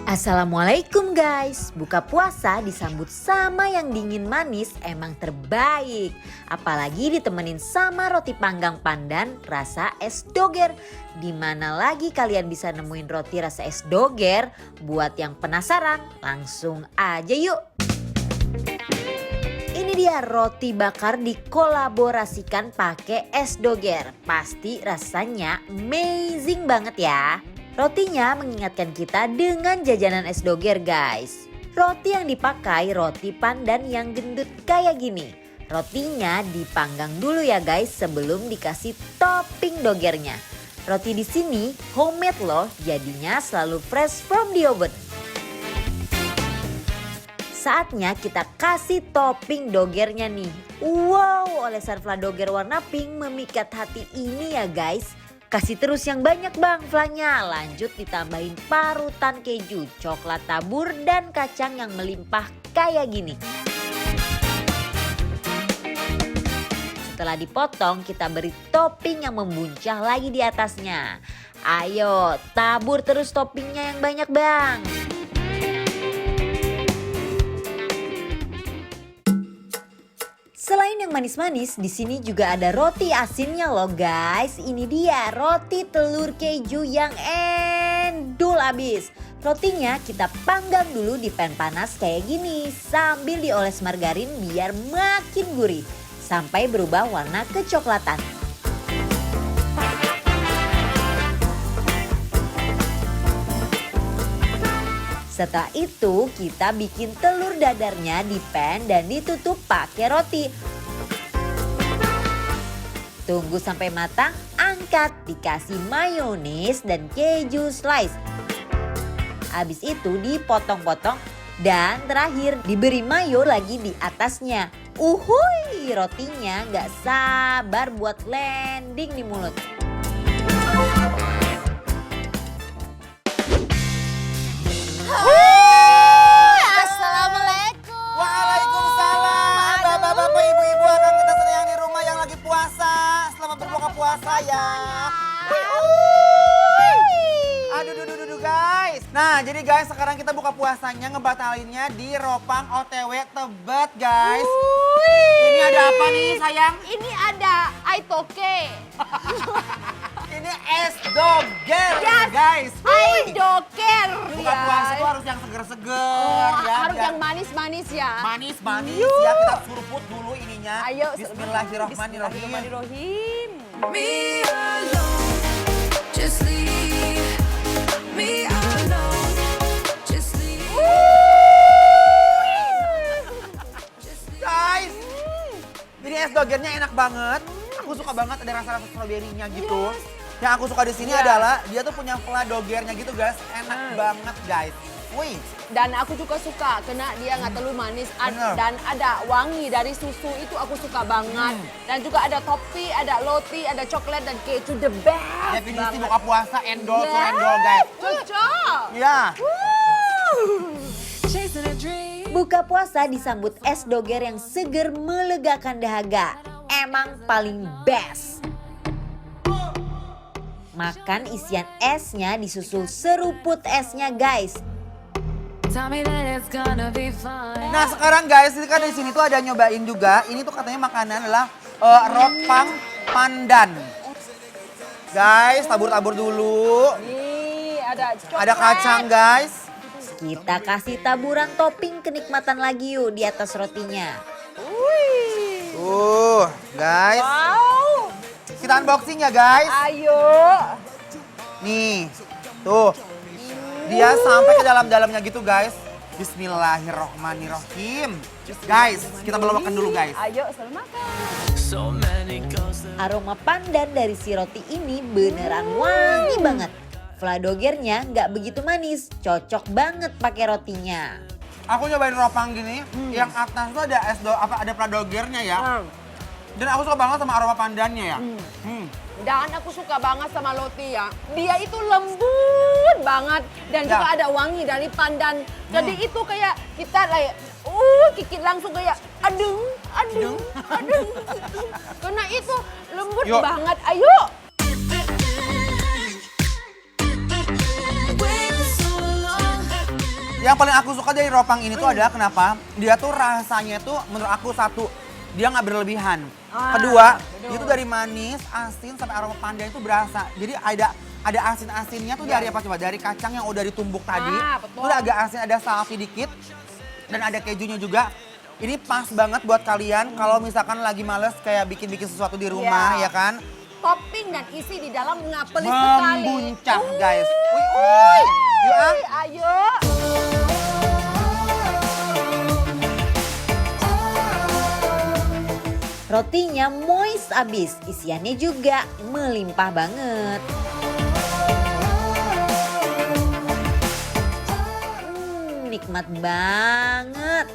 Assalamualaikum guys, buka puasa disambut sama yang dingin manis emang terbaik. Apalagi ditemenin sama roti panggang pandan rasa es doger. Dimana lagi kalian bisa nemuin roti rasa es doger? Buat yang penasaran langsung aja yuk. Ini dia roti bakar dikolaborasikan pakai es doger. Pasti rasanya amazing banget ya. Rotinya mengingatkan kita dengan jajanan es doger guys. Roti yang dipakai roti pandan yang gendut kayak gini. Rotinya dipanggang dulu ya guys sebelum dikasih topping dogernya. Roti di sini homemade loh, jadinya selalu fresh from the oven. Saatnya kita kasih topping dogernya nih. Wow, olesan flan doger warna pink memikat hati ini ya guys. Kasih terus yang banyak bang flanya, lanjut ditambahin parutan keju, coklat tabur dan kacang yang melimpah kayak gini. Setelah dipotong kita beri topping yang membuncah lagi di atasnya. Ayo tabur terus toppingnya yang banyak bang. Selain yang manis-manis, di sini juga ada roti asinnya loh guys. Ini dia roti telur keju yang endul abis. Rotinya kita panggang dulu di pan panas kayak gini sambil dioles margarin biar makin gurih sampai berubah warna kecoklatan. Setelah itu kita bikin telur dadarnya di pan dan ditutup pakai roti. Tunggu sampai matang, angkat, dikasih mayones dan keju slice. Habis itu dipotong-potong dan terakhir diberi mayo lagi di atasnya. Uhuy, rotinya gak sabar buat landing di mulut. Assalamualaikum. Waalaikumsalam. Bapak-bapak, ibu-ibu, akan kita sedang di rumah yang lagi puasa. Selamat berbuka puasa ya. Aduh guys. Nah jadi guys sekarang kita buka puasanya ngebatalinnya di Ropang OTW Tebet guys. Ini ada apa nih sayang? Ini ada aitoke. Ini es doger Yes. guys. Aidoker. Buka puasa tuh harus yang seger-seger ya. Harus biar yang manis-manis ya. manis-manis ya. Kita suruput dulu ininya. Ayo. Bismillahirrahmanirrahim. Bismillahirrahmanirrahim. Me alone, just leave me alone, just leave. Guys, ini es dogernya enak banget. Aku suka banget ada rasa-rasa stroberinya gitu. Yang aku suka di sini adalah dia tuh punya flan dogernya gitu guys. Enak banget guys. Wih, Dan aku juga suka karena dia nggak terlalu manis Bener. dan ada wangi dari susu itu aku suka banget. Dan juga ada topi, ada roti, ada coklat dan keju the best. definisi banget. buka puasa endol to Yes. endol guys. Cocok. Ya. Chasing a dream. Buka puasa disambut es doger yang seger melegakan dahaga. Emang paling best. Makan isian esnya disusul seruput esnya guys. Tell me that it's gonna be fine. Nah sekarang guys, ini kan di sini tuh ada nyobain juga. Ini tuh katanya makanan adalah ropang pandan. Guys, tabur-tabur dulu. Nih ada coklat. Ada kacang guys. Kita kasih taburan topping kenikmatan lagi yuk di atas rotinya. Guys. Wow. Kita unboxing ya guys. Ayo. Nih, tuh. Dia sampai ke dalam-dalamnya gitu guys. Bismillahirrohmanirrohim. Guys, kita belum dulu guys. Ayo selamat makan. So many ghosts. Aroma pandan dari si roti ini beneran wangi banget. Vladogernya nggak begitu manis, cocok banget pakai rotinya. Aku nyobain ropang gini, yang atas tuh ada ada pradogernya ya. Dan aku suka banget sama aroma pandannya ya. Dan aku suka banget sama roti ya. Dia itu lembut banget dan juga ada wangi dari pandan. Jadi itu kayak kita kikit langsung kayak adeng. Karena itu lembut Yuk. banget. Ayo. Waiting so long. Yang paling aku suka dari ropang ini tuh adalah kenapa? Dia tuh rasanya tuh menurut aku satu, dia nggak berlebihan. Kedua, betul. itu dari manis, asin sampai aroma pandan itu berasa. Jadi ada asin-asinnya tuh dari apa coba? Dari kacang yang udah ditumbuk tadi. Betul. Itu agak asin, ada saus sedikit dan ada kejunya juga. Ini pas banget buat kalian kalau misalkan lagi males kayak bikin-bikin sesuatu di rumah ya kan. Topping dan isi di dalam ngapelis sekali. Membuncah guys. Wih. Yuk ah. Ayo. Rotinya moist abis, isiannya juga melimpah banget. Nikmat banget.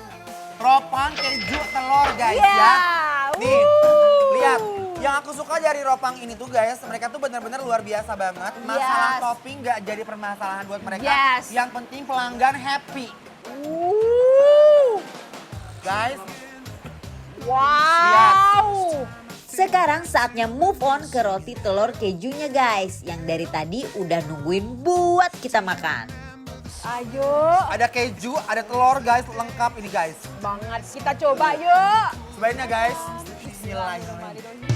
Ropang keju telur guys Ya. ya. Nih, lihat. Yang aku suka dari ropang ini tuh guys, mereka tuh benar-benar luar biasa banget. Masalah Yes. topping gak jadi permasalahan buat mereka. Yes. Yang penting pelanggan happy. Guys, Wow. Sekarang saatnya move on ke roti telur kejunya guys. Yang dari tadi udah nungguin buat kita makan. Ayo. ada keju, ada telur guys, lengkap ini guys. Banget. Kita coba yuk. Sebaiknya guys, bismillahirrahmanirrahim.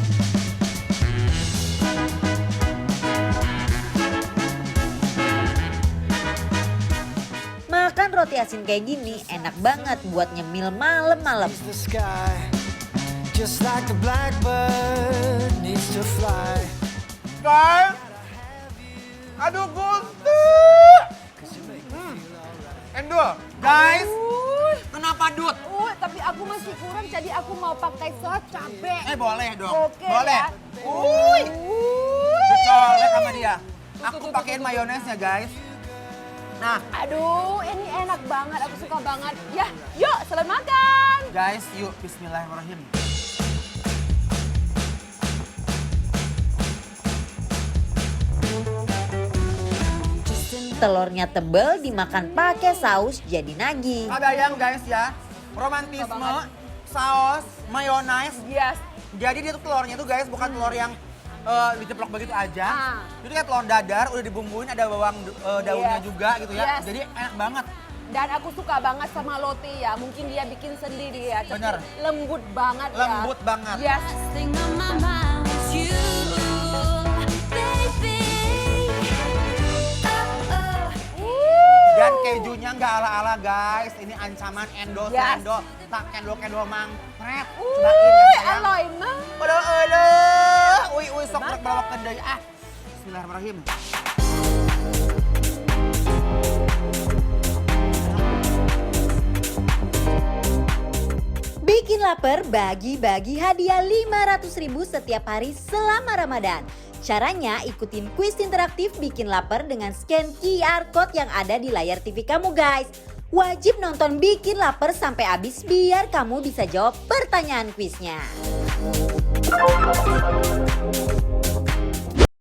Makan roti asin kayak gini enak banget buat nyemil malam-malam. The sky, just like a blackbird needs to fly. Guys, aduh gusti. Endul, guys, kenapa dut? Tapi aku masih kurang jadi aku mau pakai sos cabe. Boleh dong, Oke, boleh. ya. Dicolek sama dia. Aku pakein mayonesnya guys. Nah, Aduh, ini enak banget. Aku suka banget. Ya, yuk selamat makan. guys, yuk bismillahirrahmanirrahim. Telurnya tebel dimakan pakai saus jadi nagih. Kebayang guys ya, romantisme, saus, mayonaise. Yes. Jadi dia tuh telurnya tuh guys bukan telur yang diceplok begitu aja. Ah. Itu kayak telur dadar, udah dibumbuin, ada bawang daunnya Yes. juga gitu ya. Yes. Jadi enak banget. Dan aku suka banget sama roti ya. Mungkin dia bikin sendiri ya. Tapi Bener. lembut banget ya. Lembut banget. Yes. Thing on my mind was you, baby. Dan kejunya nggak ala-ala guys. Ini ancaman Yes. endol, tak kendol mangpret. Cobain ya sayang. Aloy mah. Uy, sok rek bawa kedai ah. Bismillahirrahmanirrahim. Bikin lapar bagi-bagi hadiah 500.000 setiap hari selama Ramadan. Caranya ikutin kuis interaktif Bikin Lapar dengan scan QR Code yang ada di layar TV kamu guys. Wajib nonton Bikin Lapar sampai habis biar kamu bisa jawab pertanyaan kuisnya.